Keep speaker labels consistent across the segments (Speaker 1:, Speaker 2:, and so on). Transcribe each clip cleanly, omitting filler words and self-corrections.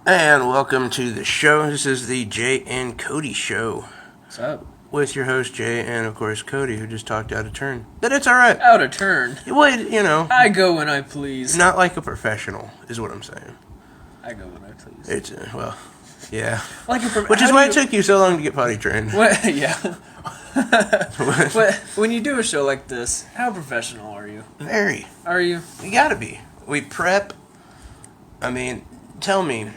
Speaker 1: And welcome to the show. This is the Jay and Cody Show.
Speaker 2: What's up?
Speaker 1: With your host, Jay, and of course, Cody, who just talked out of turn. But it's alright.
Speaker 2: Out of turn?
Speaker 1: Well, you know.
Speaker 2: I go when I please.
Speaker 1: Not like a professional, is what I'm saying.
Speaker 2: I go when I please.
Speaker 1: It's, yeah.
Speaker 2: Like
Speaker 1: which is why it took you so long to get potty trained.
Speaker 2: What? Yeah. But when you do a show like this, how professional are you?
Speaker 1: Very.
Speaker 2: Are you?
Speaker 1: You gotta be. We prep. I mean, tell me,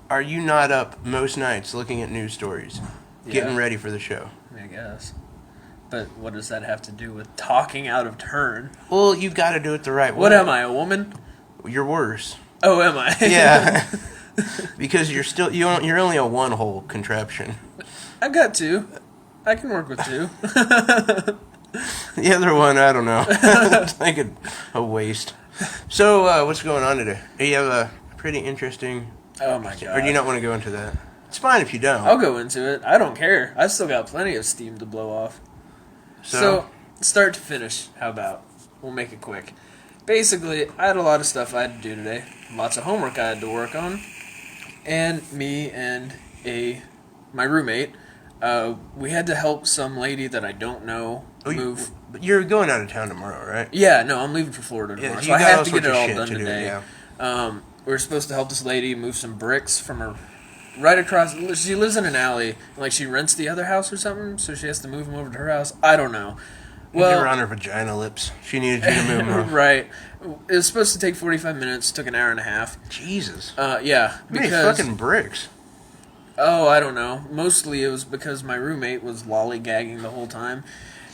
Speaker 1: are you not up most nights looking at news stories, getting ready for the show?
Speaker 2: I guess. But what does that have to do with talking out of turn?
Speaker 1: Well, you gotta do it the right way.
Speaker 2: What am I, a woman?
Speaker 1: You're worse.
Speaker 2: Oh, am I?
Speaker 1: Yeah. Because you're only a one-hole contraption.
Speaker 2: I've got two. I can work with two.
Speaker 1: The other one, I don't know. It's like a waste. So, what's going on today? You have a pretty interesting...
Speaker 2: Oh, my God.
Speaker 1: Or do you not want to go into that? It's fine if you don't.
Speaker 2: I'll go into it. I don't care. I've still got plenty of steam to blow off. So, start to finish, how about? We'll make it quick. Basically, I had a lot of stuff I had to do today. Lots of homework I had to work on. And me and my roommate, we had to help some lady that I don't know move.
Speaker 1: You're going out of town tomorrow, right?
Speaker 2: Yeah, no, I'm leaving for Florida tomorrow, so I have to get it all done today. We were supposed to help this lady move some bricks from her right across. She lives in an alley, like she rents the other house or something, so she has to move them over to her house. I don't know.
Speaker 1: Well, you were on her vagina lips. She needed you to move them.
Speaker 2: Right. It was supposed to take 45 minutes. Took an hour and a half.
Speaker 1: Jesus.
Speaker 2: Yeah.
Speaker 1: How many fucking bricks?
Speaker 2: Oh, I don't know. Mostly it was because my roommate was lollygagging the whole time.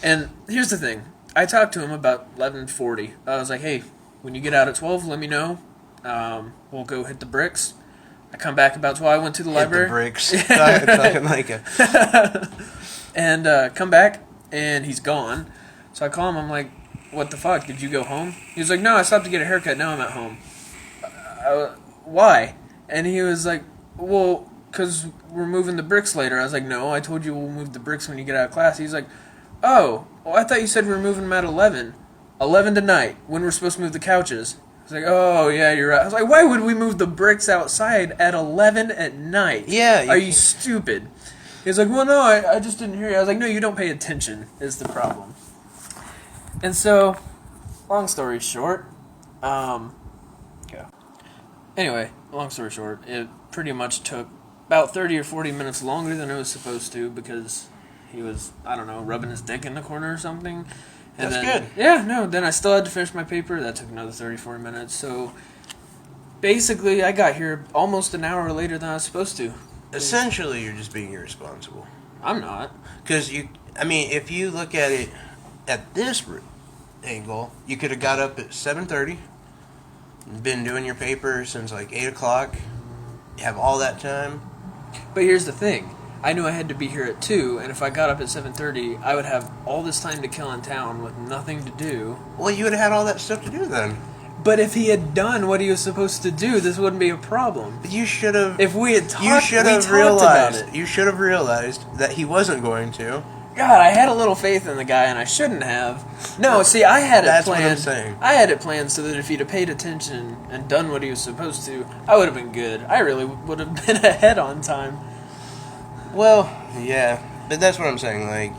Speaker 2: And here's the thing. I talked to him about 11:40. I was like, hey, when you get out at 12, let me know. We'll go hit the bricks. I come back about 12. I went to the library.
Speaker 1: Hit the bricks. Talking like a...
Speaker 2: And come back, and he's gone. So I call him. I'm like, what the fuck? Did you go home? He was like, no, I stopped to get a haircut. Now I'm at home. Why? And he was like, well, because we're moving the bricks later. I was like, no, I told you we'll move the bricks when you get out of class. He's like, oh, well, I thought you said we were moving them at 11. 11 tonight, when we're supposed to move the couches. I was like, oh, yeah, you're right. I was like, why would we move the bricks outside at 11 at night?
Speaker 1: Yeah.
Speaker 2: Are you stupid? He's like, well, no, I just didn't hear you. I was like, no, you don't pay attention is the problem. And so, long story short, Anyway, long story short, it pretty much took about 30 or 40 minutes longer than it was supposed to because he was, I don't know, rubbing his dick in the corner or something. And
Speaker 1: That's
Speaker 2: then,
Speaker 1: good.
Speaker 2: Yeah, no, then I still had to finish my paper. That took another 30, 40 minutes. So, basically, I got here almost an hour later than I was supposed to.
Speaker 1: Essentially, you're just being irresponsible.
Speaker 2: I'm not.
Speaker 1: Because, if you look at it at this angle, you could have got up at 7:30, been doing your paper since like 8 o'clock, you have all that time.
Speaker 2: But here's the thing. I knew I had to be here at 2, and if I got up at 7:30, I would have all this time to kill in town with nothing to do.
Speaker 1: Well, you would have had all that stuff to do then.
Speaker 2: But if he had done what he was supposed to do, this wouldn't be a problem.
Speaker 1: You should have...
Speaker 2: If we had talked,
Speaker 1: you should have
Speaker 2: realized
Speaker 1: about it. You should have realized that he wasn't going to.
Speaker 2: God, I had a little faith in the guy, and I shouldn't have. No, see, I had it planned.
Speaker 1: That's what I'm saying.
Speaker 2: I had it planned so that if he'd have paid attention and done what he was supposed to, I would have been good. I really would have been ahead on time.
Speaker 1: Well, yeah, but that's what I'm saying. Like,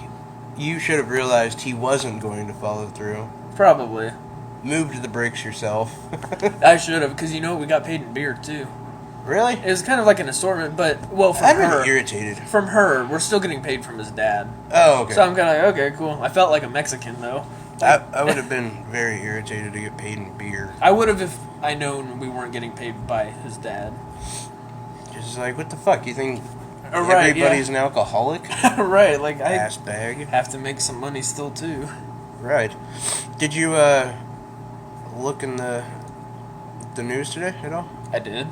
Speaker 1: you should have realized he wasn't going to follow through.
Speaker 2: Probably.
Speaker 1: Moved the bricks yourself.
Speaker 2: I should have, because we got paid in beer too.
Speaker 1: Really?
Speaker 2: It was kind of like an assortment, but from
Speaker 1: I'd
Speaker 2: her.
Speaker 1: be irritated.
Speaker 2: From her, we're still getting paid from his dad.
Speaker 1: Oh, okay.
Speaker 2: So I'm kind of like, okay, cool. I felt like a Mexican though.
Speaker 1: I would have been very irritated to get paid in beer.
Speaker 2: I would have if I known we weren't getting paid by his dad.
Speaker 1: Just like, what the fuck? You think
Speaker 2: Right,
Speaker 1: everybody's an alcoholic?
Speaker 2: Right, like
Speaker 1: Ass bag.
Speaker 2: have to make some money still too.
Speaker 1: Right. Did you look in the news today at all?
Speaker 2: I did.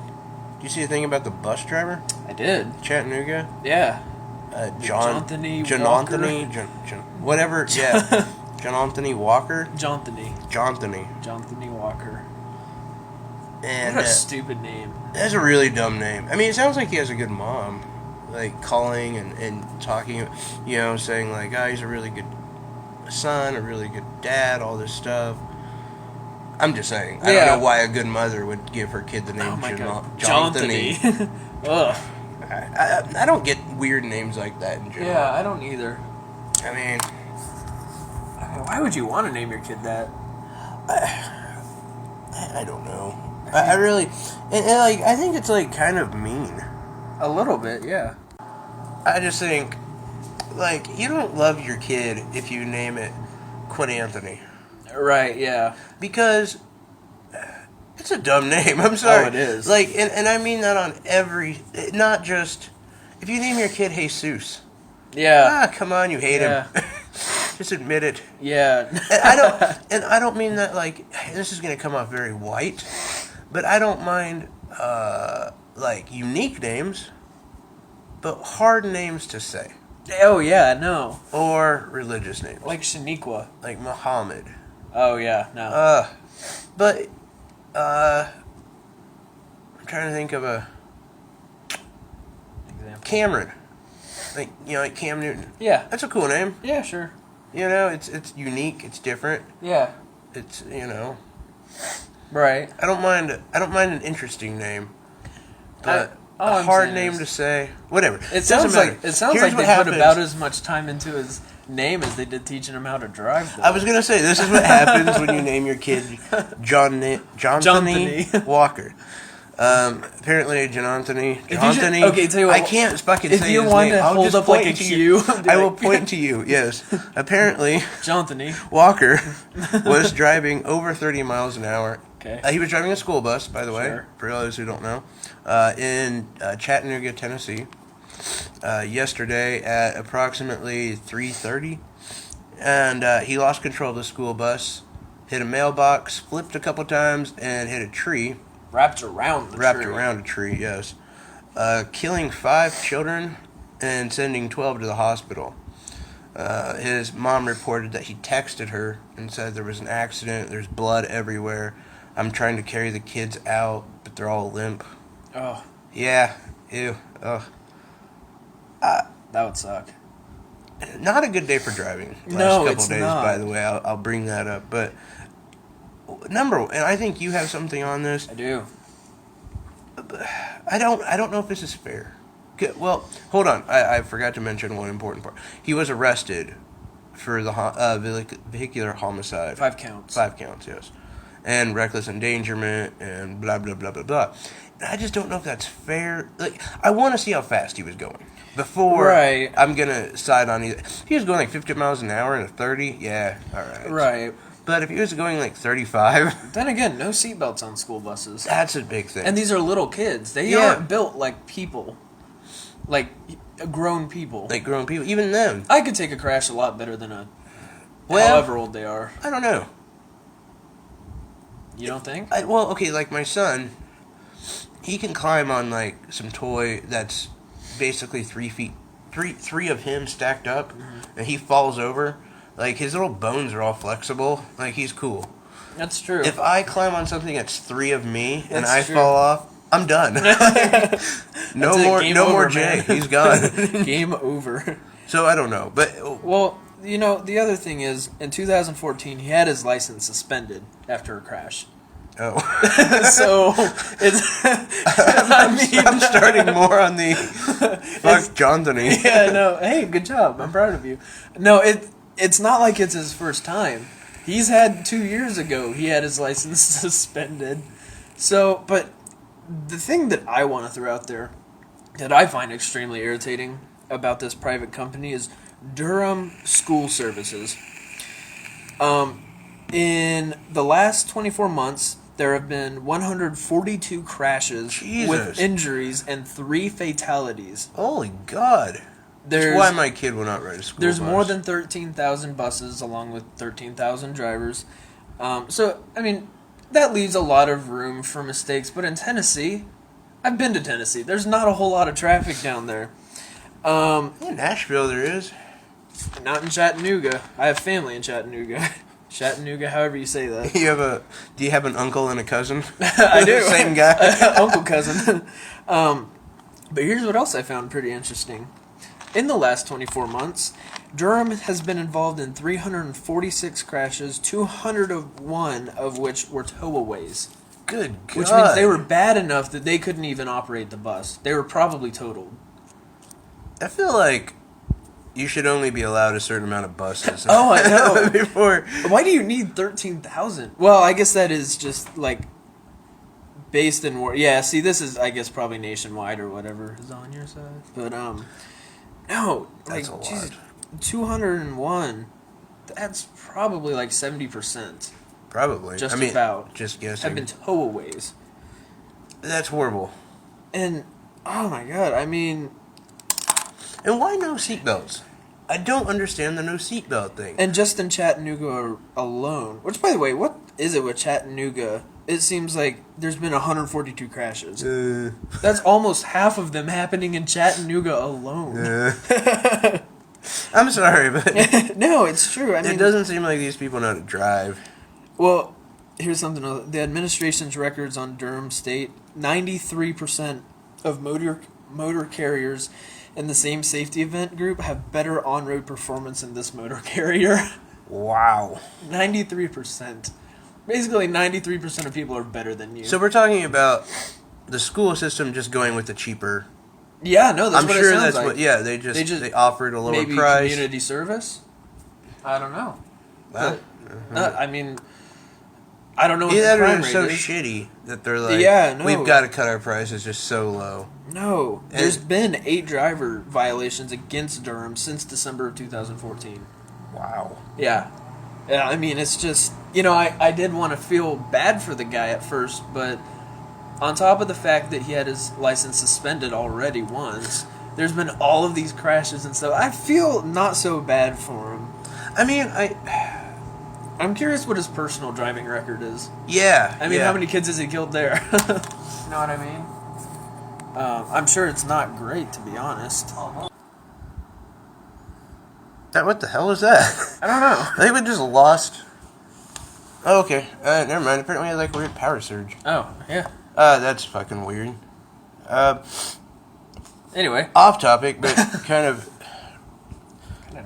Speaker 1: Did you see a thing about the bus driver?
Speaker 2: I did.
Speaker 1: Chattanooga?
Speaker 2: Yeah.
Speaker 1: John
Speaker 2: Anthony
Speaker 1: whatever, yeah. John Anthony Walker?
Speaker 2: John
Speaker 1: Anthony
Speaker 2: Walker.
Speaker 1: And
Speaker 2: what a stupid name.
Speaker 1: That's a really dumb name. I mean, it sounds like he has a good mom. Like, calling and talking, saying like, oh, he's a really good son, a really good dad, all this stuff. I'm just saying. I don't know why a good mother would give her kid the name
Speaker 2: Jonathan. Ugh.
Speaker 1: I don't get weird names like that in general.
Speaker 2: Yeah, I don't either.
Speaker 1: I mean,
Speaker 2: why would you want to name your kid that?
Speaker 1: I don't know. I really, I think it's like kind of mean.
Speaker 2: A little bit, yeah.
Speaker 1: I just think, like, you don't love your kid if you name it Quinn Anthony.
Speaker 2: Right, yeah.
Speaker 1: Because it's a dumb name. I'm sorry.
Speaker 2: Oh, it is.
Speaker 1: Like, and I mean that on not just, if you name your kid Jesus.
Speaker 2: Yeah.
Speaker 1: Come on, you hate him. Just admit it.
Speaker 2: Yeah.
Speaker 1: I don't mean that like this is gonna come off very white, but I don't mind like unique names, but hard names to say.
Speaker 2: Oh yeah, no.
Speaker 1: Or religious names.
Speaker 2: Like Shaniqua.
Speaker 1: Like Muhammad.
Speaker 2: Oh yeah, no.
Speaker 1: But I'm trying to think of a example. Cameron. Like Cam Newton.
Speaker 2: Yeah.
Speaker 1: That's a cool name.
Speaker 2: Yeah, sure.
Speaker 1: It's unique, it's different.
Speaker 2: Yeah.
Speaker 1: It's
Speaker 2: Right.
Speaker 1: I don't mind an interesting name. But
Speaker 2: a
Speaker 1: hard name to say. Whatever.
Speaker 2: It sounds like they
Speaker 1: happens.
Speaker 2: put about as much time into his name as they did teaching him how to drive, though.
Speaker 1: I was gonna say this is what happens when you name your kid Johnny Walker. Apparently, John Anthony.
Speaker 2: Okay, tell you what.
Speaker 1: I can't fucking say his name.
Speaker 2: If you want to hold up like a Q,
Speaker 1: I will point to you. Yes. Apparently,
Speaker 2: Johnny
Speaker 1: Walker was driving over 30 miles an hour.
Speaker 2: Okay.
Speaker 1: He was driving a school bus, by the way,
Speaker 2: Sure.
Speaker 1: for those who don't know, in Chattanooga, Tennessee, yesterday at approximately 3:30, and he lost control of the school bus, hit a mailbox, flipped a couple times, and hit a tree.
Speaker 2: Wrapped around
Speaker 1: a tree, yes. Killing 5 children and sending 12 to the hospital. His mom reported that he texted her and said there was an accident, there's blood everywhere. I'm trying to carry the kids out, but they're all limp.
Speaker 2: Oh.
Speaker 1: Yeah. Ew. Ugh.
Speaker 2: That would suck.
Speaker 1: Not a good day for driving.
Speaker 2: No,
Speaker 1: couple
Speaker 2: it's
Speaker 1: days,
Speaker 2: not.
Speaker 1: By the way, I'll bring that up. But and I think you have something on this.
Speaker 2: I do.
Speaker 1: I don't know if this is fair. Well, hold on. I forgot to mention one important part. He was arrested for the vehicular homicide.
Speaker 2: 5 counts.
Speaker 1: 5 counts, yes. And reckless endangerment and blah, blah, blah, blah, blah. And I just don't know if that's fair. Like, I want to see how fast he was going before I'm going to side on either. If he was going like 50 miles an hour and a 30, yeah, all right.
Speaker 2: Right.
Speaker 1: But if he was going like 35...
Speaker 2: Then again, no seatbelts on school buses.
Speaker 1: That's a big thing.
Speaker 2: And these are little kids. They aren't built like people. Like grown people.
Speaker 1: Like grown people. Even them.
Speaker 2: I could take a crash a lot better than however old they are.
Speaker 1: I don't know.
Speaker 2: You don't think?
Speaker 1: Okay, like my son, he can climb on like some toy that's basically 3 feet, three of him stacked up, and he falls over. Like his little bones are all flexible. Like he's cool.
Speaker 2: That's true.
Speaker 1: If I climb on something that's 3 of me and I fall off, I'm done. No more Jay. He's gone.
Speaker 2: Game over.
Speaker 1: So I don't know, but
Speaker 2: the other thing is, in 2014, he had his license suspended after a crash.
Speaker 1: Oh.
Speaker 2: So, it's...
Speaker 1: I'm starting more on the... Fuck Johnny.
Speaker 2: Yeah, no. Hey, good job. I'm proud of you. No, it's not like it's his first time. He's had 2 years ago, he had his license suspended. So, but the thing that I want to throw out there that I find extremely irritating about this private company is Durham School Services. In the last 24 months, there have been 142 crashes with injuries and 3 fatalities.
Speaker 1: Holy God. That's why my kid will not ride a school bus.
Speaker 2: There's more than 13,000 buses along with 13,000 drivers. So, I mean, that leaves a lot of room for mistakes. But in Tennessee, I've been to Tennessee. There's not a whole lot of traffic down there.
Speaker 1: In Nashville there is.
Speaker 2: Not in Chattanooga. I have family in Chattanooga. Chattanooga, however you say that.
Speaker 1: Do you have an uncle and a cousin?
Speaker 2: I do.
Speaker 1: Same guy.
Speaker 2: Uncle, cousin. But here's what else I found pretty interesting. In the last 24 months, Durham has been involved in 346 crashes, 201 of which were towaways.
Speaker 1: Good God.
Speaker 2: Which means they were bad enough that they couldn't even operate the bus. They were probably totaled.
Speaker 1: I feel like you should only be allowed a certain amount of buses.
Speaker 2: Oh, I know.
Speaker 1: Before.
Speaker 2: Why do you need 13,000? Well, I guess that is just, like, based in... Yeah, see, this is, I guess, probably nationwide or whatever is on your side. But, no.
Speaker 1: That's
Speaker 2: like,
Speaker 1: a
Speaker 2: Jesus,
Speaker 1: lot.
Speaker 2: 201, that's probably, like, 70%.
Speaker 1: Probably.
Speaker 2: Just about.
Speaker 1: Just guessing.
Speaker 2: Have been towaways.
Speaker 1: That's horrible.
Speaker 2: And, oh my God, I mean...
Speaker 1: And why no seatbelts? I don't understand the no seatbelt thing.
Speaker 2: And just in Chattanooga alone, which, by the way, what is it with Chattanooga? It seems like there's been 142 crashes. That's almost half of them happening in Chattanooga alone.
Speaker 1: I'm sorry, but...
Speaker 2: No, it's true. I mean,
Speaker 1: it doesn't seem like these people know how to drive.
Speaker 2: Well, here's something else. The administration's records on Durham State, 93% of motor carriers in the same safety event group have better on-road performance than this motor carrier.
Speaker 1: Wow.
Speaker 2: 93%. Basically, 93% of people are better than you.
Speaker 1: So we're talking about the school system just going with the cheaper...
Speaker 2: Yeah, no, that's
Speaker 1: I'm
Speaker 2: what
Speaker 1: sure
Speaker 2: it sounds
Speaker 1: that's
Speaker 2: like.
Speaker 1: what... Yeah, they offered a lower
Speaker 2: maybe
Speaker 1: price.
Speaker 2: Community service? I don't know.
Speaker 1: Well,
Speaker 2: I mean... I don't know what
Speaker 1: yeah,
Speaker 2: the crime
Speaker 1: they're
Speaker 2: rate
Speaker 1: so
Speaker 2: is.
Speaker 1: shitty that they're like,
Speaker 2: Yeah, no.
Speaker 1: we've got to cut our prices just so low.
Speaker 2: No. There's been 8 driver violations against Durham since December of 2014.
Speaker 1: Wow.
Speaker 2: Yeah. Yeah, I mean, it's just... You know, I did want to feel bad for the guy at first, but on top of the fact that he had his license suspended already once, there's been all of these crashes and stuff. I feel not so bad for him.
Speaker 1: I mean,
Speaker 2: I'm curious what his personal driving record is.
Speaker 1: Yeah.
Speaker 2: I mean, how many kids has he killed there? You know what I mean? I'm sure it's not great, to be honest.
Speaker 1: What the hell is that?
Speaker 2: I don't know.
Speaker 1: I think we just lost... Oh, okay. Never mind. Apparently I had like a weird power surge.
Speaker 2: Oh, yeah.
Speaker 1: That's fucking weird.
Speaker 2: Anyway.
Speaker 1: Off topic, but kind of...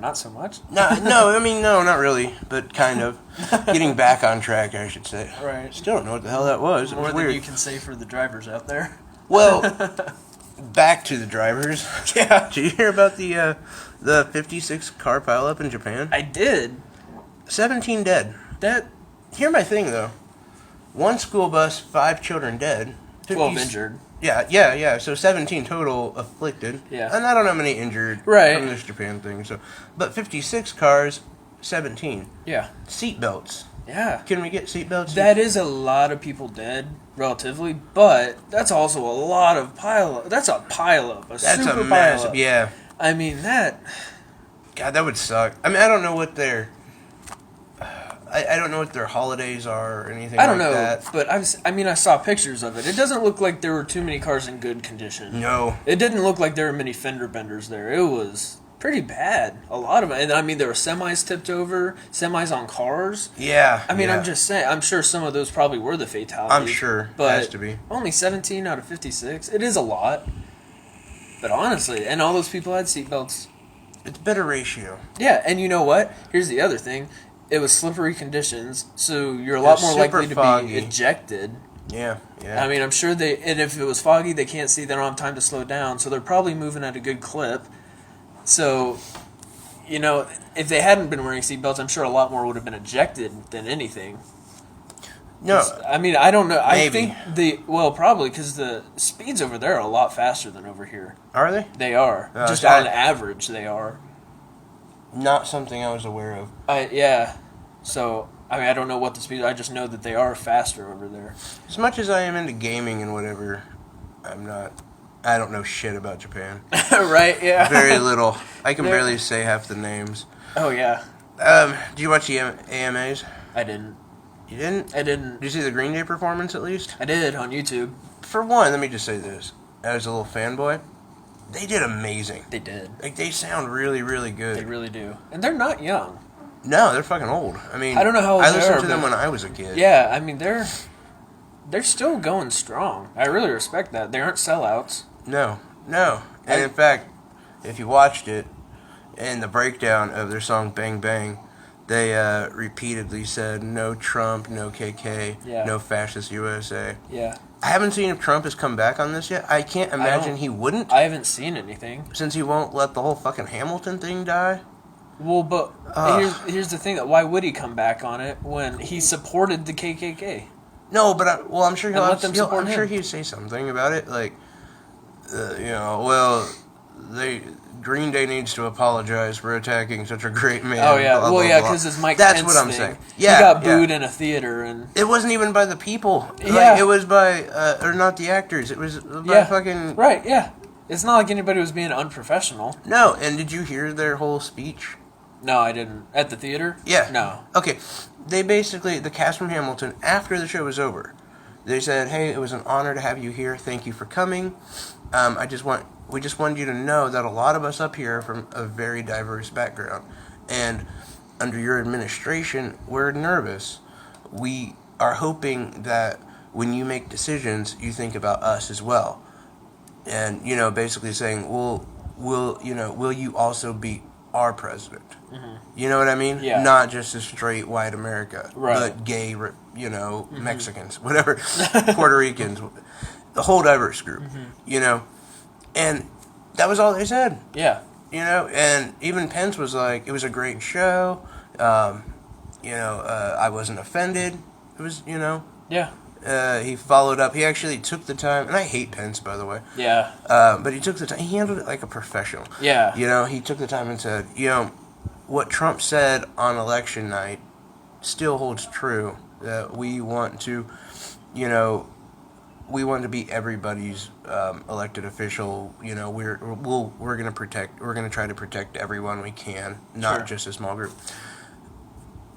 Speaker 2: Not so much.
Speaker 1: No, I mean, no, not really, but kind of. Getting back on track, I should say.
Speaker 2: Right.
Speaker 1: Still don't know what the hell that was. It
Speaker 2: More
Speaker 1: was
Speaker 2: than
Speaker 1: weird.
Speaker 2: you can say for the drivers out there.
Speaker 1: Well, back to the drivers.
Speaker 2: Yeah.
Speaker 1: Did you hear about the 56 car pileup in Japan?
Speaker 2: I did.
Speaker 1: 17 dead. Hear my thing, though. 1 school bus, 5 children dead.
Speaker 2: 12 injured.
Speaker 1: Yeah. So 17 total afflicted.
Speaker 2: Yeah.
Speaker 1: And I don't know how many injured
Speaker 2: right.
Speaker 1: from this Japan thing. So, but 56 cars, 17.
Speaker 2: Yeah.
Speaker 1: Seatbelts.
Speaker 2: Yeah.
Speaker 1: Can we get seatbelts?
Speaker 2: That is a lot of people dead, relatively, but that's also a lot of pileup. That's a pileup.
Speaker 1: That's
Speaker 2: super
Speaker 1: a massive,
Speaker 2: pileup.
Speaker 1: yeah.
Speaker 2: I mean, that...
Speaker 1: God, that would suck. I mean, I don't know what their... I don't know what their holidays are or anything like that. I don't know,
Speaker 2: but I saw pictures of it. It doesn't look like there were too many cars in good condition.
Speaker 1: No.
Speaker 2: It didn't look like there were many fender benders there. It was pretty bad. A lot of it. And I mean, there were semis tipped over, semis on cars.
Speaker 1: Yeah.
Speaker 2: I mean, I'm just saying, I'm sure some of those probably were the fatalities.
Speaker 1: I'm sure.
Speaker 2: But
Speaker 1: has to be.
Speaker 2: Only 17 out of 56. It is a lot. But honestly, and all those people had seatbelts.
Speaker 1: It's better ratio.
Speaker 2: Yeah, and you know what? Here's the other thing. It was slippery conditions, so you're a lot more likely to be ejected.
Speaker 1: Yeah.
Speaker 2: I mean, I'm sure and if it was foggy, they can't see, they don't have time to slow down, so they're probably moving at a good clip. So, you know, if they hadn't been wearing seatbelts, I'm sure a lot more would have been ejected than anything.
Speaker 1: No.
Speaker 2: I mean, I don't know.
Speaker 1: Maybe.
Speaker 2: I think probably, because the speeds over there are a lot faster than over here.
Speaker 1: Are they?
Speaker 2: They are. Just on average, they are.
Speaker 1: Not something I was aware of.
Speaker 2: Yeah. So, I mean, I don't know what the speed... I just know that they are faster over there.
Speaker 1: As much as I am into gaming and whatever, I don't know shit about Japan.
Speaker 2: Right, yeah.
Speaker 1: Very little. I can barely say half the names.
Speaker 2: Oh, yeah.
Speaker 1: Do you watch the AMAs?
Speaker 2: I didn't.
Speaker 1: You didn't?
Speaker 2: I didn't.
Speaker 1: Did you see the Green Day performance, at least?
Speaker 2: I did, on YouTube.
Speaker 1: For one, let me just say this. As a little fanboy, they did amazing.
Speaker 2: They did.
Speaker 1: Like, they sound really, really good.
Speaker 2: They really do. And they're not young.
Speaker 1: No, they're fucking old. I mean,
Speaker 2: I don't know how old
Speaker 1: I
Speaker 2: they
Speaker 1: listened
Speaker 2: are,
Speaker 1: to them when I was a kid.
Speaker 2: Yeah, I mean, they're still going strong. I really respect that. They aren't sellouts.
Speaker 1: No. And in fact, if you watched it, in the breakdown of their song Bang Bang, they repeatedly said, no Trump, no KK, no fascist USA.
Speaker 2: Yeah.
Speaker 1: I haven't seen if Trump has come back on this yet. I can't imagine he wouldn't.
Speaker 2: I haven't seen anything.
Speaker 1: Since he won't let the whole fucking Hamilton thing die.
Speaker 2: Well, but here's the thing. Why would he come back on it when he supported the KKK?
Speaker 1: No, but I'm sure
Speaker 2: I'm
Speaker 1: sure he'd say something about it, like, Green Day needs to apologize for attacking such a great man.
Speaker 2: Oh yeah,
Speaker 1: blah,
Speaker 2: well
Speaker 1: blah,
Speaker 2: yeah,
Speaker 1: blah.
Speaker 2: because it's Mike
Speaker 1: That's
Speaker 2: Pence
Speaker 1: what I'm
Speaker 2: thing.
Speaker 1: saying. Yeah,
Speaker 2: he got booed in a theater, and
Speaker 1: it wasn't even by the people.
Speaker 2: Yeah,
Speaker 1: like, it was by or not the actors. It was by fucking
Speaker 2: right. Yeah, it's not like anybody was being unprofessional.
Speaker 1: No, and did you hear their whole speech?
Speaker 2: No, I didn't. At the theater?
Speaker 1: Yeah.
Speaker 2: No.
Speaker 1: Okay, they basically the cast from Hamilton after the show was over, they said, "Hey, it was an honor to have you here. Thank you for coming. We just wanted you to know that a lot of us up here are from a very diverse background. And under your administration, we're nervous. We are hoping that when you make decisions, you think about us as well." And, basically saying, will you also be our president? Mm-hmm. You know what I mean?
Speaker 2: Yeah.
Speaker 1: Not just a straight white America,
Speaker 2: right.
Speaker 1: but gay, mm-hmm. Mexicans, whatever, Puerto Ricans, the whole diverse group,
Speaker 2: mm-hmm.
Speaker 1: And that was all they said.
Speaker 2: Yeah.
Speaker 1: And even Pence was like, it was a great show. I wasn't offended. It was,
Speaker 2: Yeah.
Speaker 1: He followed up. He actually took the time, and I hate Pence, by the way.
Speaker 2: Yeah.
Speaker 1: But he took the time. He handled it like a professional.
Speaker 2: Yeah.
Speaker 1: He took the time and said, what Trump said on election night still holds true. That we want to, be everybody's elected official. We're going to try to protect everyone we can, not just a small group.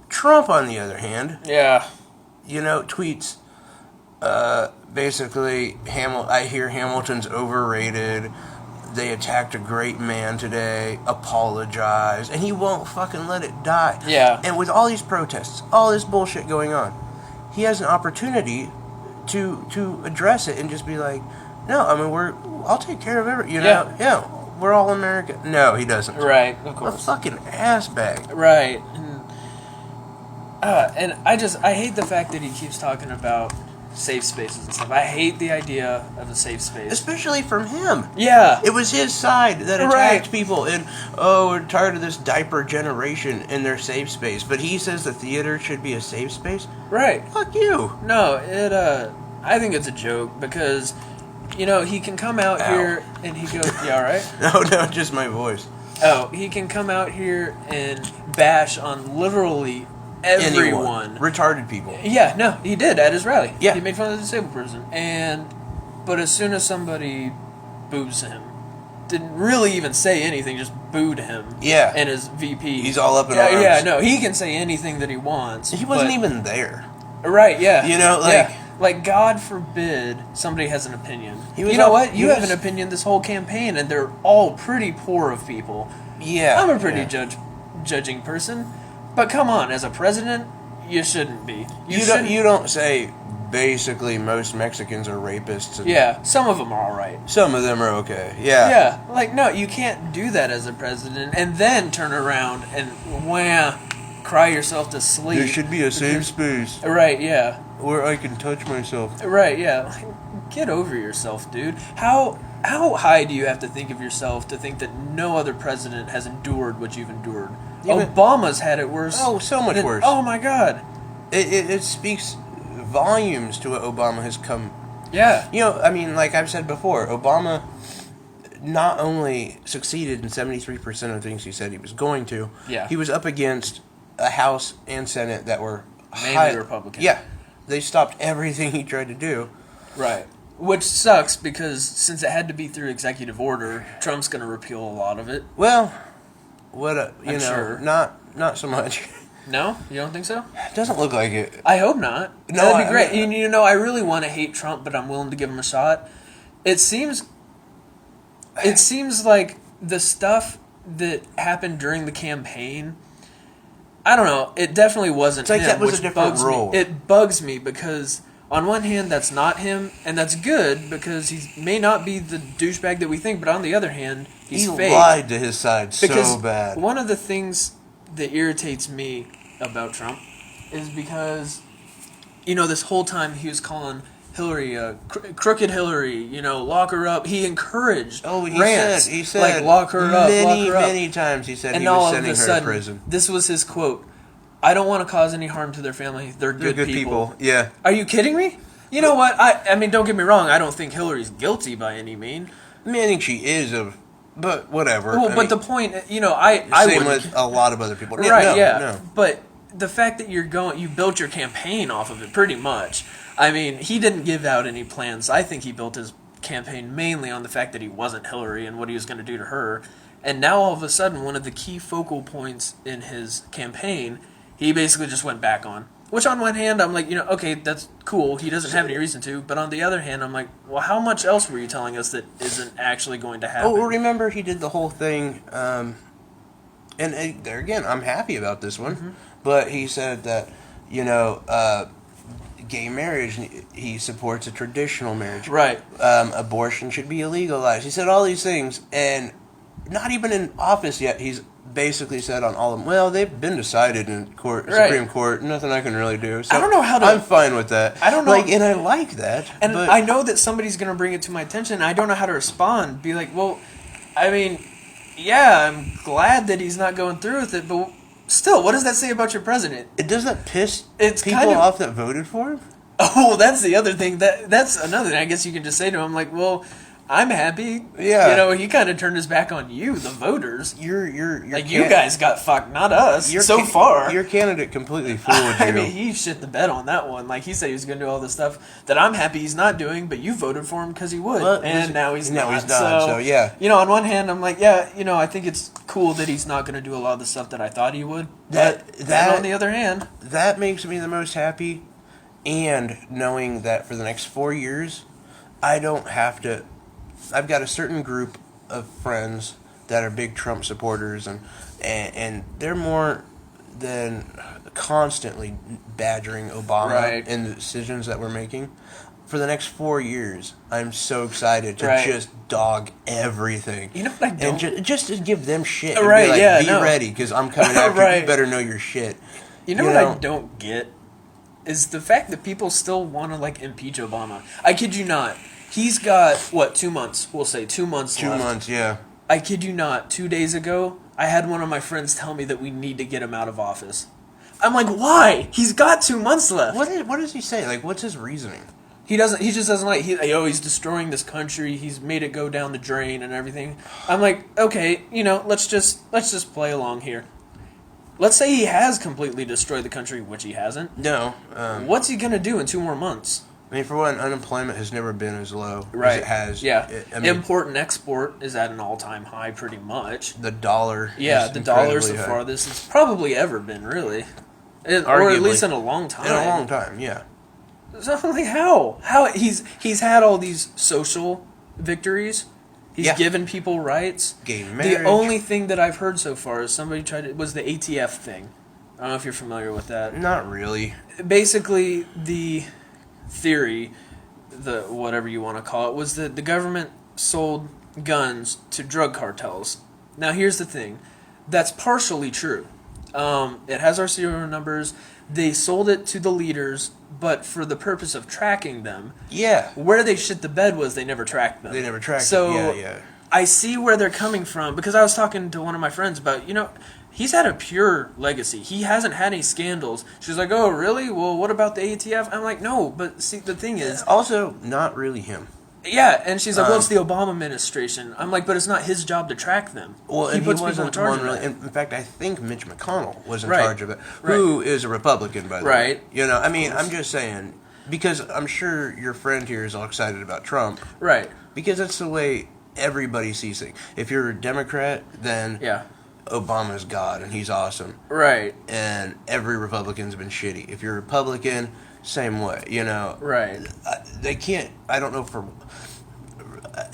Speaker 1: Trump, on the other hand, tweets, basically, I hear Hamilton's overrated. They attacked a great man today. Apologize, and he won't fucking let it die.
Speaker 2: Yeah.
Speaker 1: And with all these protests, all this bullshit going on, he has an opportunity to address it and just be like, no, I mean I'll take care of everything. Yeah, we're all American. No, he doesn't.
Speaker 2: Right, of course.
Speaker 1: A fucking ass bag.
Speaker 2: Right. And I hate the fact that he keeps talking about safe spaces and stuff. I hate the idea of a safe space.
Speaker 1: Especially from him.
Speaker 2: Yeah.
Speaker 1: It was his side that attacked people. And, we're tired of this diaper generation in their safe space. But he says the theater should be a safe space?
Speaker 2: Right.
Speaker 1: Fuck you.
Speaker 2: No, I think it's a joke because, he can come out here and he goes, you all right?
Speaker 1: No, just my voice.
Speaker 2: Oh, he can come out here and bash on literally everyone.
Speaker 1: Retarded people.
Speaker 2: Yeah, no, he did at his rally.
Speaker 1: Yeah.
Speaker 2: He made fun of the disabled person. But as soon as somebody boos him, didn't really even say anything, just booed him.
Speaker 1: Yeah.
Speaker 2: And his VP.
Speaker 1: He's all up in arms.
Speaker 2: Yeah, no, he can say anything that he wants.
Speaker 1: He wasn't even there.
Speaker 2: Right, yeah. Like, God forbid somebody has an opinion. You know what? You have an opinion this whole campaign, and they're all pretty poor of people.
Speaker 1: Yeah.
Speaker 2: I'm a pretty judging person. But come on, as a president, you shouldn't be.
Speaker 1: You don't say, basically, most Mexicans are rapists.
Speaker 2: Yeah, some of them are all right.
Speaker 1: Some of them are okay, yeah.
Speaker 2: Yeah, like, no, you can't do that as a president and then turn around and, cry yourself to sleep.
Speaker 1: There should be a safe space.
Speaker 2: Right, yeah.
Speaker 1: Where I can touch myself.
Speaker 2: Right, yeah. Get over yourself, dude. How high do you have to think of yourself to think that no other president has endured what you've endured? Obama's had it worse.
Speaker 1: Oh, so much worse.
Speaker 2: Oh, my God.
Speaker 1: It speaks volumes to what Obama has come.
Speaker 2: Yeah.
Speaker 1: I mean, like I've said before, Obama not only succeeded in 73% of things he said he was going to, he was up against a House and Senate that were
Speaker 2: mainly Republican.
Speaker 1: Yeah. They stopped everything he tried to do.
Speaker 2: Right. Which sucks because since it had to be through executive order, Trump's going to repeal a lot of it.
Speaker 1: Well,
Speaker 2: sure.
Speaker 1: Not so much.
Speaker 2: No? You don't think so?
Speaker 1: It doesn't look like it.
Speaker 2: I hope not.
Speaker 1: No,
Speaker 2: that'd be great. I really want to hate Trump, but I'm willing to give him a shot. It seems like the stuff that happened during the campaign, I don't know, it definitely wasn't
Speaker 1: it's like
Speaker 2: him,
Speaker 1: that was
Speaker 2: which
Speaker 1: a different
Speaker 2: bugs
Speaker 1: role.
Speaker 2: me. It bugs me because on one hand, that's not him, and that's good because he may not be the douchebag that we think. But on the other hand, he's fake.
Speaker 1: He lied to his side
Speaker 2: because
Speaker 1: so bad.
Speaker 2: One of the things that irritates me about Trump is because, this whole time he was calling Hillary, crooked Hillary, lock her up. He encouraged rants.
Speaker 1: He said,
Speaker 2: like, lock her up,
Speaker 1: many times he said
Speaker 2: and
Speaker 1: he was
Speaker 2: all
Speaker 1: sending
Speaker 2: of a
Speaker 1: her
Speaker 2: sudden,
Speaker 1: to prison.
Speaker 2: This was his quote. I don't want to cause any harm to their family. They're good people.
Speaker 1: Yeah.
Speaker 2: Are you kidding me? You know what? I mean, don't get me wrong. I don't think Hillary's guilty by any mean.
Speaker 1: I think she is, but whatever.
Speaker 2: Well, but the point, I
Speaker 1: same with a lot of other people.
Speaker 2: Right,
Speaker 1: No.
Speaker 2: But the fact that you built your campaign off of it pretty much. I mean, he didn't give out any plans. I think he built his campaign mainly on the fact that he wasn't Hillary and what he was going to do to her. And now all of a sudden, one of the key focal points in his campaign, he basically just went back on. Which on one hand, I'm like, okay, that's cool. He doesn't have any reason to. But on the other hand, I'm like, well, how much else were you telling us that isn't actually going to happen?
Speaker 1: Oh, remember he did the whole thing, and there again, I'm happy about this one. Mm-hmm. But he said that, gay marriage, he supports a traditional marriage.
Speaker 2: Right.
Speaker 1: Abortion should be illegalized. He said all these things, and not even in office yet, he's basically said on all of them, well, they've been decided in Supreme Court, nothing I can really do. So
Speaker 2: I don't know how to...
Speaker 1: I'm fine with that.
Speaker 2: I don't know...
Speaker 1: and I like that.
Speaker 2: And I know that somebody's going to bring it to my attention, and I don't know how to respond. Be like, well, yeah, I'm glad that he's not going through with it, but still, what does that say about your president?
Speaker 1: Does that piss people off that voted for him?
Speaker 2: Oh, that's the other thing. That's another thing. I guess you can just say to him, like, well, I'm happy.
Speaker 1: Yeah.
Speaker 2: He kind of turned his back on you, the voters.
Speaker 1: You're
Speaker 2: you guys got fucked, not us. So far,
Speaker 1: your candidate completely fooled you.
Speaker 2: I mean, he shit the bed on that one. Like, he said he was going to do all this stuff that I'm happy he's not doing, but you voted for him because he would, and now he's not.
Speaker 1: He's not. So yeah.
Speaker 2: On one hand, I'm like, yeah, I think it's cool that he's not going to do a lot of the stuff that I thought he would. But on the other hand,
Speaker 1: that makes me the most happy, and knowing that for the next 4 years, I don't have to. I've got a certain group of friends that are big Trump supporters, and they're more than constantly badgering Obama in the decisions that we're making. For the next 4 years, I'm so excited to just dog everything.
Speaker 2: You know what I don't?
Speaker 1: And just to give them shit.
Speaker 2: Right,
Speaker 1: and be ready, because I'm coming after you. You better know your shit.
Speaker 2: You know what I don't get? Is the fact that people still want to, impeach Obama. I kid you not. He's got, 2 months? We'll say 2 months left.
Speaker 1: 2 months, yeah.
Speaker 2: I kid you not. 2 days ago, I had one of my friends tell me that we need to get him out of office. I'm like, why? He's got 2 months left.
Speaker 1: What does he say? What's his reasoning?
Speaker 2: He just doesn't like, he's destroying this country. He's made it go down the drain and everything. I'm like, okay, let's just play along here. Let's say he has completely destroyed the country, which he hasn't.
Speaker 1: No.
Speaker 2: What's he going to do in 2 more months?
Speaker 1: For one, unemployment has never been as low as it has.
Speaker 2: Yeah. Import and export is at an all-time high pretty much.
Speaker 1: The dollar
Speaker 2: the dollar's the farthest it's probably ever been, really. Or at least in a long time.
Speaker 1: In a long time, yeah.
Speaker 2: So I'm like, how? How he's had all these social victories. He's given people rights.
Speaker 1: Gay marriage.
Speaker 2: The only thing that I've heard so far is was the ATF thing. I don't know if you're familiar with that.
Speaker 1: Not really.
Speaker 2: Basically, the theory, the whatever you want to call it, was that the government sold guns to drug cartels. Now, here's the thing. That's partially true. It has our serial numbers. They sold it to the leaders, but for the purpose of tracking them.
Speaker 1: Yeah.
Speaker 2: Where they shit the bed was they never tracked them.
Speaker 1: They never tracked
Speaker 2: them.
Speaker 1: So, yeah.
Speaker 2: I see where they're coming from, because I was talking to one of my friends about, he's had a pure legacy. He hasn't had any scandals. She's like, oh, really? Well, what about the ATF? I'm like, no, but see, the thing is...
Speaker 1: Also, not really him.
Speaker 2: Yeah, and she's like, well, it's the Obama administration. I'm like, but it's not his job to track them.
Speaker 1: Well, he wasn't the one really... In fact, I think Mitch McConnell was in charge of it, who is a Republican, by the way. I'm just saying, because I'm sure your friend here is all excited about Trump.
Speaker 2: Right.
Speaker 1: Because that's the way everybody sees things. If you're a Democrat, then...
Speaker 2: Yeah.
Speaker 1: Obama's God, and he's awesome.
Speaker 2: Right.
Speaker 1: And every Republican's been shitty. If you're a Republican, same way,
Speaker 2: Right.
Speaker 1: They can't, I don't know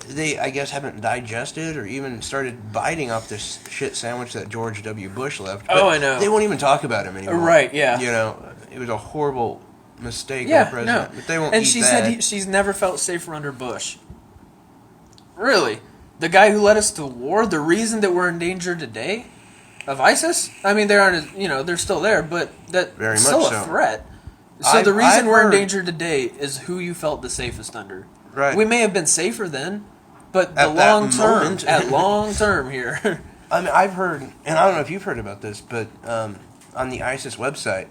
Speaker 1: they, I guess, haven't digested or even started biting off this shit sandwich that George W. Bush left.
Speaker 2: I know.
Speaker 1: They won't even talk about him anymore.
Speaker 2: Right, yeah.
Speaker 1: It was a horrible mistake of the president.
Speaker 2: No.
Speaker 1: But they won't
Speaker 2: and
Speaker 1: eat
Speaker 2: she
Speaker 1: that.
Speaker 2: said she's never felt safer under Bush. Really? The guy who led us to war, the reason that we're in danger today of ISIS? I mean, they aren't, they're still there, but that's still a threat. So the reason we're in danger today is who you felt the safest under.
Speaker 1: Right.
Speaker 2: We may have been safer then, but
Speaker 1: At
Speaker 2: the long term,
Speaker 1: moment.
Speaker 2: at long term here.
Speaker 1: I mean, I've heard, and I don't know if you've heard about this, but on the ISIS website,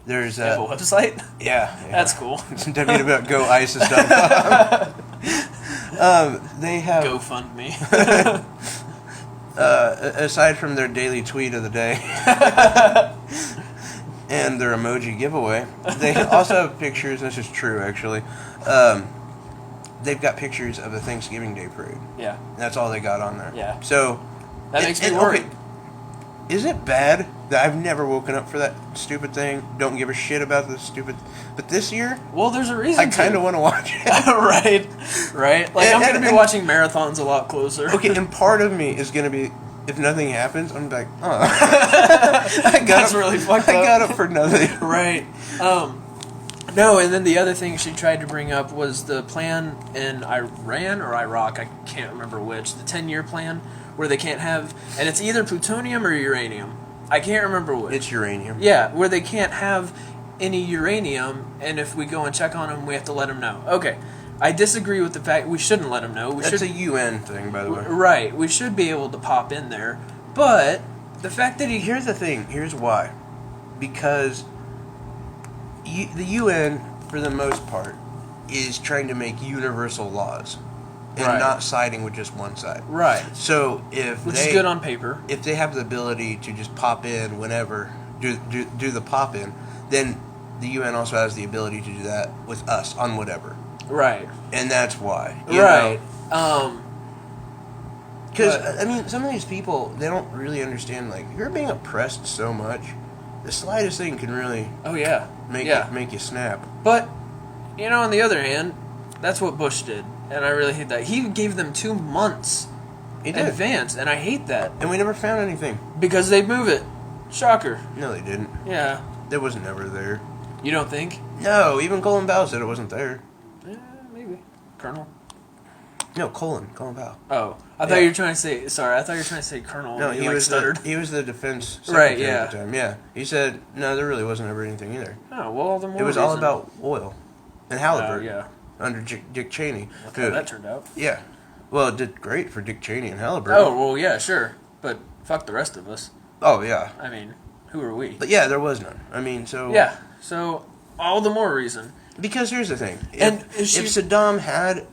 Speaker 1: there's
Speaker 2: They have a website?
Speaker 1: Yeah.
Speaker 2: That's cool.
Speaker 1: www.goisis.com. They have
Speaker 2: GoFundMe.
Speaker 1: aside from their daily tweet of the day and their emoji giveaway, they also have pictures. This is true, actually. They've got pictures of a Thanksgiving Day parade.
Speaker 2: Yeah.
Speaker 1: That's all they got on there.
Speaker 2: Yeah.
Speaker 1: So
Speaker 2: that makes me worried.
Speaker 1: Okay, is it bad that I've never woken up for that stupid thing? Don't give a shit about the stupid. But this year,
Speaker 2: well, there's a reason.
Speaker 1: I kind of want to watch it.
Speaker 2: right. Like I'm going to be watching marathons a lot closer.
Speaker 1: Okay, and part of me is going to be, if nothing happens, I'm like, oh,
Speaker 2: That's really fucked up.
Speaker 1: I got up for nothing.
Speaker 2: Right. No, and then the other thing she tried to bring up was the plan in Iran or Iraq, I can't remember which, the 10-year plan, where they can't have, and it's either plutonium or uranium. I can't remember which.
Speaker 1: It's uranium.
Speaker 2: Yeah, where they can't have any uranium, and if we go and check on them, we have to let them know. Okay, I disagree with the fact we shouldn't let them know.
Speaker 1: That's a UN thing, by the way.
Speaker 2: Right, we should be able to pop in there, but the fact that
Speaker 1: Here's the thing, here's why. Because the UN, for the most part, is trying to make universal laws and not siding with just one side.
Speaker 2: Right.
Speaker 1: So
Speaker 2: which is good on paper.
Speaker 1: If they have the ability to just pop in whenever, do the pop in, then the UN also has the ability to do that with us on whatever.
Speaker 2: Right.
Speaker 1: And that's why.
Speaker 2: Right.
Speaker 1: Because, I mean, some of these people, they don't really understand, like, you're being oppressed so much, the slightest thing can really make you snap.
Speaker 2: But, on the other hand, that's what Bush did. And I really hate that. He gave them 2 months in advance, and I hate that.
Speaker 1: And we never found anything.
Speaker 2: Because they move it. Shocker.
Speaker 1: No, they didn't.
Speaker 2: Yeah.
Speaker 1: It was never there.
Speaker 2: You don't think?
Speaker 1: No, even Colin Powell said it wasn't there.
Speaker 2: Yeah, maybe. Colonel?
Speaker 1: No, Colin Powell.
Speaker 2: Oh. I thought you were trying to say, sorry, I thought you were trying to say Colonel.
Speaker 1: No, he was the defense secretary at the time. Yeah. He said, no, there really wasn't ever anything either.
Speaker 2: Oh, well, the more
Speaker 1: it was all about oil and Halliburton.
Speaker 2: Yeah.
Speaker 1: Under Dick Cheney.
Speaker 2: Look how that turned out.
Speaker 1: Yeah. Well, it did great for Dick Cheney and Halliburton.
Speaker 2: Oh, well, yeah, sure. But fuck the rest of us.
Speaker 1: Oh, yeah.
Speaker 2: I mean, who are we?
Speaker 1: But yeah, there was none. I mean, so...
Speaker 2: Yeah, so all the more reason.
Speaker 1: Because here's the thing. If Saddam had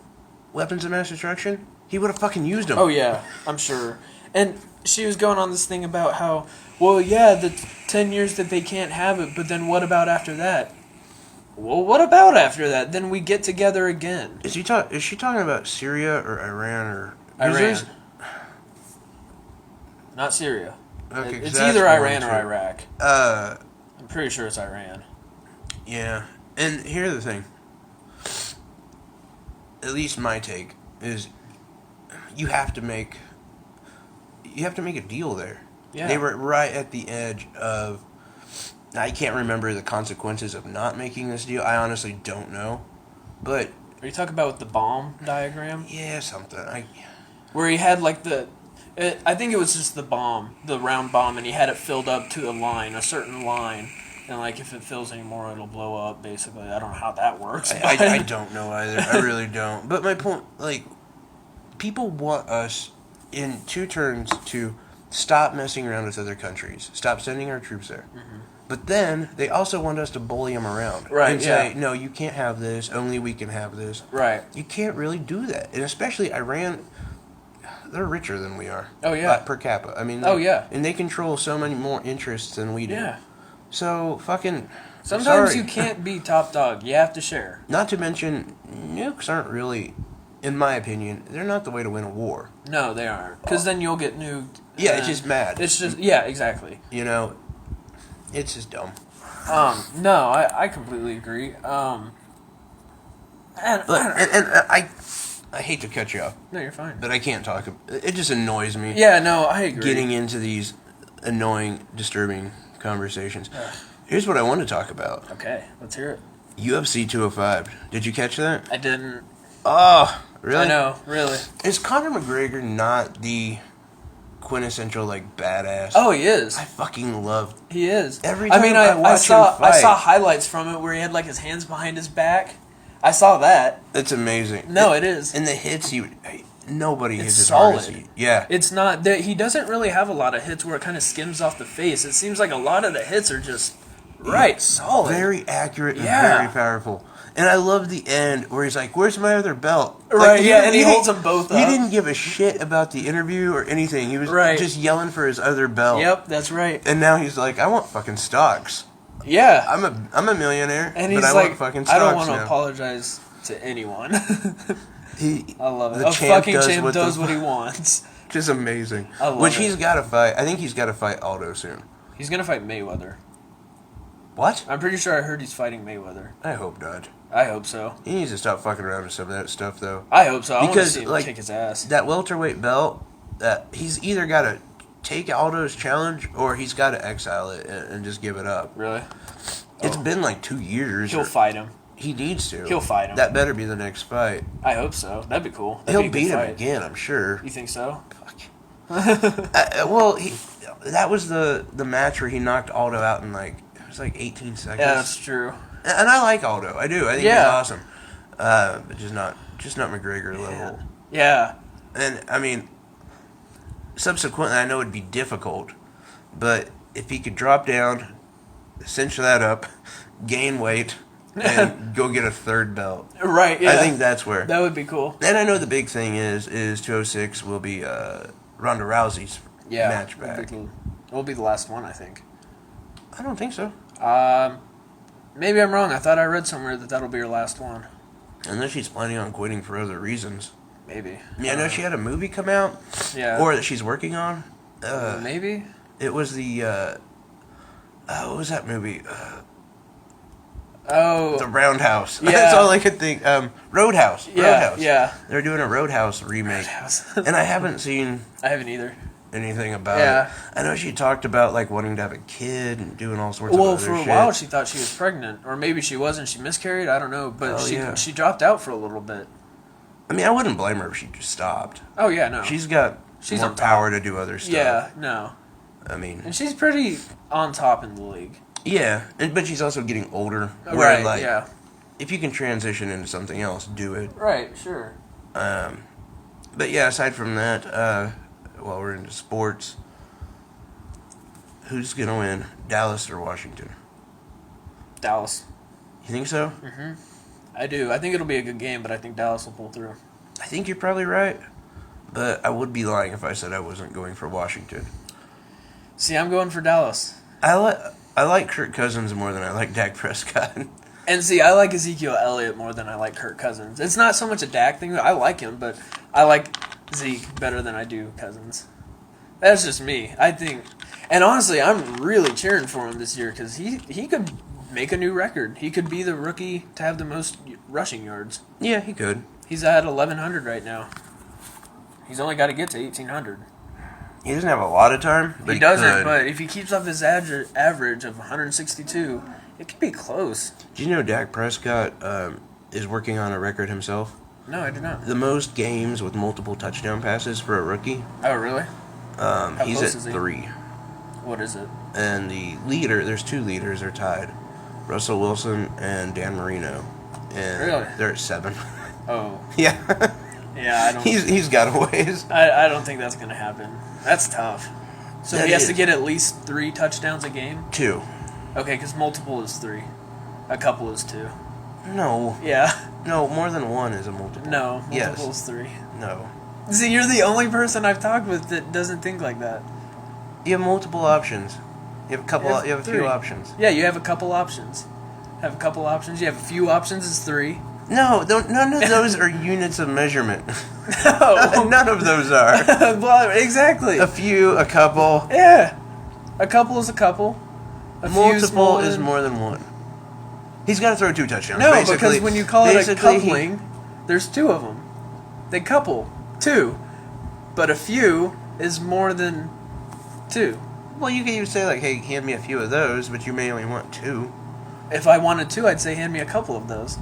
Speaker 1: weapons of mass destruction, he would have fucking used them.
Speaker 2: Oh, yeah, I'm sure. And she was going on this thing about how, well, yeah, the 10 years that they can't have it, but then what about after that? Well, what about after that? Then we get together again.
Speaker 1: Is she talking about Syria or Iran or...
Speaker 2: Iran. Not Syria.
Speaker 1: Okay,
Speaker 2: it's either Iran or Iraq. I'm pretty sure it's Iran.
Speaker 1: Yeah. And here's the thing. At least my take is you have to make a deal there.
Speaker 2: Yeah.
Speaker 1: They were right at the edge of... I can't remember the consequences of not making this deal. I honestly don't know. But...
Speaker 2: Are you talking about with the bomb diagram?
Speaker 1: Yeah, something.
Speaker 2: Where he had like I think it was just the bomb, the round bomb, and he had it filled up to a certain line. And like if it fills anymore, it'll blow up, basically. I don't know how that works.
Speaker 1: I don't know either. I really don't. But my point, like, people want us in two turns to stop messing around with other countries. Stop sending our troops there. Mm-hmm. But then they also want us to bully them around.
Speaker 2: Right,
Speaker 1: and say, no, you can't have this. Only we can have this.
Speaker 2: Right.
Speaker 1: You can't really do that. And especially Iran, they're richer than we are.
Speaker 2: Oh, yeah.
Speaker 1: Per capita. I mean, and they control so many more interests than we do.
Speaker 2: Yeah.
Speaker 1: So, fucking...
Speaker 2: Sometimes you can't be top dog. You have to share.
Speaker 1: Not to mention, nukes aren't really, in my opinion, they're not the way to win a war.
Speaker 2: No, they aren't. Because then you'll get nuked.
Speaker 1: Yeah, it's just mad.
Speaker 2: It's just... Yeah, exactly.
Speaker 1: It's just dumb.
Speaker 2: No, I completely agree. And
Speaker 1: I hate to cut you off.
Speaker 2: No, you're fine.
Speaker 1: But I can't talk. It just annoys me.
Speaker 2: Yeah, no, I agree.
Speaker 1: Getting into these annoying, disturbing conversations. Here's what I want to talk about.
Speaker 2: Okay, let's hear it.
Speaker 1: UFC 205. Did you catch that?
Speaker 2: I didn't.
Speaker 1: Oh, really?
Speaker 2: I know, really.
Speaker 1: Is Conor McGregor not the quintessential like badass?
Speaker 2: Oh, he is.
Speaker 1: I fucking love.
Speaker 2: He is.
Speaker 1: Every time I watch him
Speaker 2: I
Speaker 1: fight.
Speaker 2: saw highlights from it where he had like his hands behind his back. I saw that.
Speaker 1: It's amazing.
Speaker 2: No, it is.
Speaker 1: And the hits nobody hits as
Speaker 2: solid.
Speaker 1: hard as he. Yeah.
Speaker 2: It's not that he doesn't really have a lot of hits where it kind of skims off the face. It seems like a lot of the hits are just solid.
Speaker 1: Very accurate and
Speaker 2: Yeah.
Speaker 1: very powerful. And I love the end where he's like, "Where's my other belt?"
Speaker 2: Right,
Speaker 1: Like,
Speaker 2: yeah, and he holds them both up.
Speaker 1: He didn't give a shit about the interview or anything. He was just yelling for his other belt.
Speaker 2: Yep, that's right.
Speaker 1: And now he's like, "I want fucking stocks.
Speaker 2: Yeah.
Speaker 1: I'm a millionaire,
Speaker 2: And he's
Speaker 1: but I
Speaker 2: like,
Speaker 1: want fucking stocks
Speaker 2: I don't want to
Speaker 1: now."
Speaker 2: apologize to anyone. I love it.
Speaker 1: The
Speaker 2: A
Speaker 1: champ
Speaker 2: fucking
Speaker 1: does
Speaker 2: champ
Speaker 1: what
Speaker 2: does
Speaker 1: the-
Speaker 2: what he wants.
Speaker 1: Just amazing.
Speaker 2: I love
Speaker 1: Which
Speaker 2: it.
Speaker 1: he's got to fight. I think he's got to fight Aldo soon.
Speaker 2: He's going to fight Mayweather.
Speaker 1: What?
Speaker 2: I'm pretty sure I heard he's fighting Mayweather.
Speaker 1: I hope not.
Speaker 2: I hope so.
Speaker 1: He needs to stop fucking around with some of that stuff, though.
Speaker 2: I hope so. I want to
Speaker 1: Because,
Speaker 2: see him
Speaker 1: like,
Speaker 2: kick his ass.
Speaker 1: That welterweight belt, he's either got to take Aldo's challenge or he's got to exile it and just give it up.
Speaker 2: Really?
Speaker 1: It's been like 2 years.
Speaker 2: He'll fight him.
Speaker 1: He needs to.
Speaker 2: He'll fight him.
Speaker 1: That better be the next fight.
Speaker 2: I hope so. That'd be cool. That'd
Speaker 1: He'll
Speaker 2: be a good
Speaker 1: beat him
Speaker 2: fight.
Speaker 1: again, I'm sure.
Speaker 2: You think so?
Speaker 1: Well, that was the match where he knocked Aldo out in like, it was like 18 seconds.
Speaker 2: Yeah, that's true.
Speaker 1: And I like Aldo. I do. I think he's awesome. But just not McGregor level.
Speaker 2: Yeah.
Speaker 1: And I mean, subsequently, I know it'd be difficult, but if he could drop down, cinch that up, gain weight, and go get a third belt.
Speaker 2: Right, yeah.
Speaker 1: I think that's where.
Speaker 2: That would be cool.
Speaker 1: And I know the big thing is 206 will be Ronda Rousey's match back.
Speaker 2: It'll be the last one, I think.
Speaker 1: I don't think so.
Speaker 2: Maybe I'm wrong. I thought I read somewhere that that'll be her last one.
Speaker 1: Unless she's planning on quitting for other reasons.
Speaker 2: Maybe.
Speaker 1: Yeah, I know she had a movie come out.
Speaker 2: Yeah.
Speaker 1: Or that she's working on.
Speaker 2: Maybe?
Speaker 1: It was the, what was that movie? The Roundhouse.
Speaker 2: Yeah.
Speaker 1: That's all I could think. Roadhouse.
Speaker 2: Yeah,
Speaker 1: Roadhouse.
Speaker 2: yeah.
Speaker 1: They're doing a Roadhouse remake. And I haven't seen
Speaker 2: I haven't either.
Speaker 1: anything about it. I know she talked about like wanting to have a kid and doing all sorts of other shit.
Speaker 2: Well, for a while she thought she was pregnant. Or maybe she wasn't. She miscarried. I don't know. But she dropped out for a little bit.
Speaker 1: I mean, I wouldn't blame her if she just stopped.
Speaker 2: Oh, yeah, no.
Speaker 1: She's got more
Speaker 2: on top.
Speaker 1: power to do other stuff.
Speaker 2: Yeah, no.
Speaker 1: I mean...
Speaker 2: And she's pretty on top in the league.
Speaker 1: Yeah, but she's also getting older.
Speaker 2: Right,
Speaker 1: like,
Speaker 2: yeah.
Speaker 1: If you can transition into something else, do it.
Speaker 2: Right, sure.
Speaker 1: But yeah, aside from that, while we're into sports, who's going to win, Dallas or Washington?
Speaker 2: Dallas.
Speaker 1: You think so?
Speaker 2: Mm-hmm. I do. I think it'll be a good game, but I think Dallas will pull through.
Speaker 1: I think you're probably right. But I would be lying if I said I wasn't going for Washington.
Speaker 2: See, I'm going for Dallas.
Speaker 1: I like Kirk Cousins more than I like Dak Prescott.
Speaker 2: And see, I like Ezekiel Elliott more than I like Kirk Cousins. It's not so much a Dak thing. I like him, but I like Zeke better than I do Cousins. That's just me. I think... And honestly, I'm really cheering for him this year because he could make a new record. He could be the rookie to have the most rushing yards.
Speaker 1: Yeah, he could.
Speaker 2: He's at 1,100 right now. He's only got to get to 1,800.
Speaker 1: He doesn't have a lot of time, but
Speaker 2: He doesn't,
Speaker 1: could.
Speaker 2: but if he keeps up his average of 162, it could be close.
Speaker 1: Do you know Dak Prescott is working on a record himself?
Speaker 2: No, I do not.
Speaker 1: The most games with multiple touchdown passes for a rookie.
Speaker 2: Oh, really?
Speaker 1: He's
Speaker 2: close
Speaker 1: at
Speaker 2: is he?
Speaker 1: 3.
Speaker 2: What is it?
Speaker 1: And the leader, there's 2 leaders, are tied. Russell Wilson and Dan Marino. And
Speaker 2: Really?
Speaker 1: they're at 7.
Speaker 2: Oh.
Speaker 1: Yeah.
Speaker 2: Yeah, I don't...
Speaker 1: He's got a ways.
Speaker 2: I don't think that's going to happen. That's tough. So
Speaker 1: That
Speaker 2: he has
Speaker 1: is.
Speaker 2: to get at least 3 touchdowns a game?
Speaker 1: 2.
Speaker 2: Okay, because multiple is 3. A couple is 2.
Speaker 1: No.
Speaker 2: Yeah.
Speaker 1: No, more than 1 is a multiple.
Speaker 2: No, multiple
Speaker 1: Yes.
Speaker 2: is 3.
Speaker 1: No.
Speaker 2: See, you're the only person I've talked with that doesn't think like that.
Speaker 1: You have multiple options. You have a couple. You have a few
Speaker 2: 3.
Speaker 1: options.
Speaker 2: Yeah, you have a couple options. You have a few options is 3.
Speaker 1: No, none of those are units of measurement.
Speaker 2: No.
Speaker 1: None of those are.
Speaker 2: Well, exactly.
Speaker 1: A few, a couple.
Speaker 2: Yeah. A couple is a couple. A few
Speaker 1: Multiple is more than 1. He's got to throw 2 touchdowns.
Speaker 2: No,
Speaker 1: basically,
Speaker 2: because when you call it a
Speaker 1: basically,
Speaker 2: coupling, there's 2 of them. They couple 2, but a few is more than 2.
Speaker 1: Well, you can even say like, "Hey, hand me a few of those," but you may only want 2.
Speaker 2: If I wanted to, I'd say hand me a couple of those.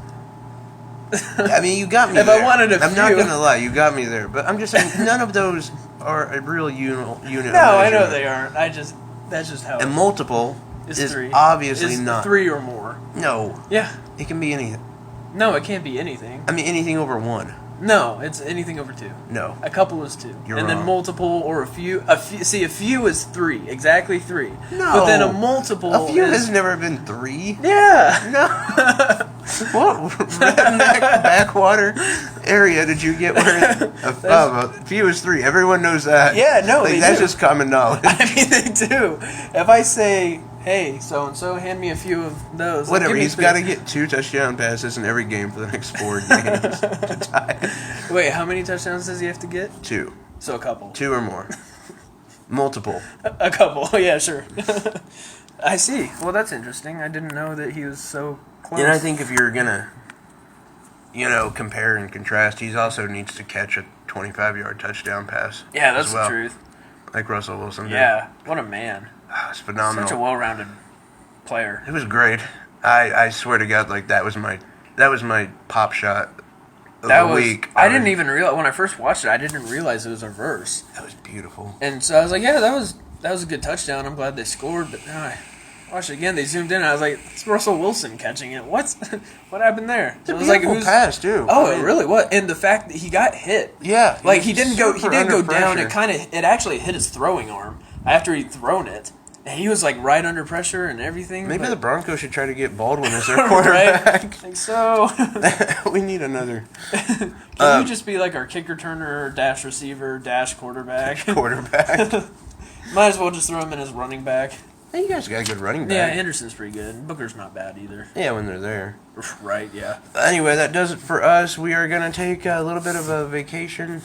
Speaker 1: I mean, you got me
Speaker 2: If
Speaker 1: there.
Speaker 2: I wanted
Speaker 1: I'm not
Speaker 2: few.
Speaker 1: going to lie, you got me there. But I'm just saying, none of those are a real unit.
Speaker 2: No,
Speaker 1: of
Speaker 2: I know
Speaker 1: measurement.
Speaker 2: they aren't. That's just how
Speaker 1: And multiple
Speaker 2: is
Speaker 1: is
Speaker 2: 3.
Speaker 1: obviously
Speaker 2: Is
Speaker 1: not.
Speaker 2: 3 or more.
Speaker 1: No,
Speaker 2: Yeah.
Speaker 1: it can be anything.
Speaker 2: No, it can't be anything.
Speaker 1: I mean, anything over 1.
Speaker 2: No, it's anything over 2.
Speaker 1: No.
Speaker 2: A couple is 2.
Speaker 1: You're
Speaker 2: and then
Speaker 1: wrong.
Speaker 2: multiple or a few. See, a few is 3. Exactly 3.
Speaker 1: No.
Speaker 2: But then a multiple
Speaker 1: A few
Speaker 2: is...
Speaker 1: has never been 3.
Speaker 2: Yeah.
Speaker 1: No. What redneck backwater area did you get where a few is 3? Everyone knows that.
Speaker 2: Yeah, no,
Speaker 1: like,
Speaker 2: they
Speaker 1: that's
Speaker 2: do.
Speaker 1: just common knowledge.
Speaker 2: I mean, they do. If I say, hey, so-and-so, hand me a few of those. like,
Speaker 1: Whatever,
Speaker 2: give me
Speaker 1: he's
Speaker 2: 3.
Speaker 1: got to get 2 touchdown passes in every game for the next 4 games to tie.
Speaker 2: Wait, how many touchdowns does he have to get?
Speaker 1: 2.
Speaker 2: So a couple.
Speaker 1: 2 or more. Multiple.
Speaker 2: A couple, yeah, sure. I see. Well, that's interesting. I didn't know that he was so close.
Speaker 1: And I think if you're going to, compare and contrast, he also needs to catch a 25-yard touchdown pass.
Speaker 2: Yeah, that's
Speaker 1: as well,
Speaker 2: the truth.
Speaker 1: like Russell Wilson did.
Speaker 2: Yeah, what a man.
Speaker 1: It's phenomenal.
Speaker 2: Such a well-rounded player.
Speaker 1: It was great. I swear to God, like that was my pop shot of
Speaker 2: That
Speaker 1: the
Speaker 2: was.
Speaker 1: week.
Speaker 2: I didn't even realize when I first watched it. I didn't realize it was a verse,
Speaker 1: That was beautiful.
Speaker 2: and so I was like, "Yeah, that was a good touchdown. I'm glad they scored." But then I watched it again. They zoomed in. And I was like, "It's Russell Wilson catching it. What happened there?"
Speaker 1: It's a
Speaker 2: So it was like,
Speaker 1: beautiful pass too.
Speaker 2: Oh,
Speaker 1: I
Speaker 2: it
Speaker 1: mean,
Speaker 2: really was. And the fact that he got hit.
Speaker 1: Yeah,
Speaker 2: Like
Speaker 1: was
Speaker 2: he didn't go
Speaker 1: under
Speaker 2: down.
Speaker 1: pressure.
Speaker 2: It actually hit his throwing arm after he'd thrown it, and he was like right under pressure and everything.
Speaker 1: Maybe
Speaker 2: but,
Speaker 1: the Broncos should try to get Baldwin as their
Speaker 2: right?
Speaker 1: quarterback.
Speaker 2: I think so.
Speaker 1: We need another
Speaker 2: Can you just be like our kick returner, dash receiver, dash quarterback?
Speaker 1: quarterback.
Speaker 2: Might as well just throw him in as running back.
Speaker 1: Hey, you guys got a good running
Speaker 2: Yeah,
Speaker 1: back.
Speaker 2: Anderson's pretty good. Booker's not bad either.
Speaker 1: Yeah, when they're there.
Speaker 2: Right, yeah.
Speaker 1: Anyway, that does it for us. We are going to take a little bit of a vacation.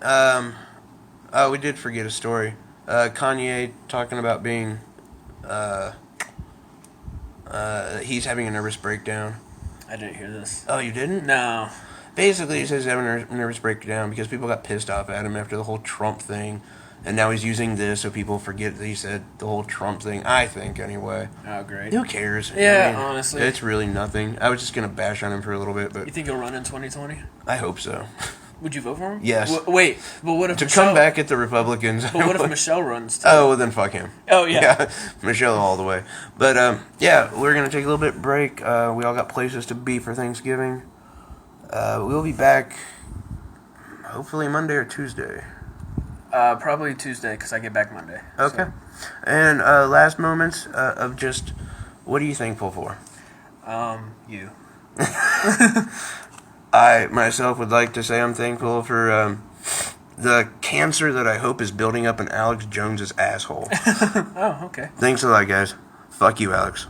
Speaker 1: We did forget a story. Kanye talking about being... he's having a nervous breakdown.
Speaker 2: I didn't hear this.
Speaker 1: Oh, you didn't?
Speaker 2: No.
Speaker 1: Basically, he says he's having a nervous breakdown because people got pissed off at him after the whole Trump thing. And now he's using this so people forget that he said the whole Trump thing. I think, anyway.
Speaker 2: Oh, great.
Speaker 1: Who cares?
Speaker 2: Yeah, honestly.
Speaker 1: It's really nothing. I was just going to bash on him for a little bit,
Speaker 2: You
Speaker 1: but
Speaker 2: think he'll run in 2020?
Speaker 1: I hope so.
Speaker 2: Would you vote for him?
Speaker 1: Yes.
Speaker 2: Wait, but what if
Speaker 1: To
Speaker 2: Michelle...
Speaker 1: come back at the Republicans.
Speaker 2: But what if Michelle runs too?
Speaker 1: Oh, well, then fuck him.
Speaker 2: Oh, yeah.
Speaker 1: Michelle all the way. But, yeah, we're going to take a little bit break. We all got places to be for Thanksgiving. We'll be back hopefully Monday or Tuesday.
Speaker 2: Probably Tuesday, because I get back Monday.
Speaker 1: Okay.
Speaker 2: So.
Speaker 1: And last moments of just, what are you thankful for?
Speaker 2: You.
Speaker 1: I, myself, would like to say I'm thankful for the cancer that I hope is building up in Alex Jones's asshole.
Speaker 2: Oh, okay.
Speaker 1: Thanks a lot, guys. Fuck you, Alex.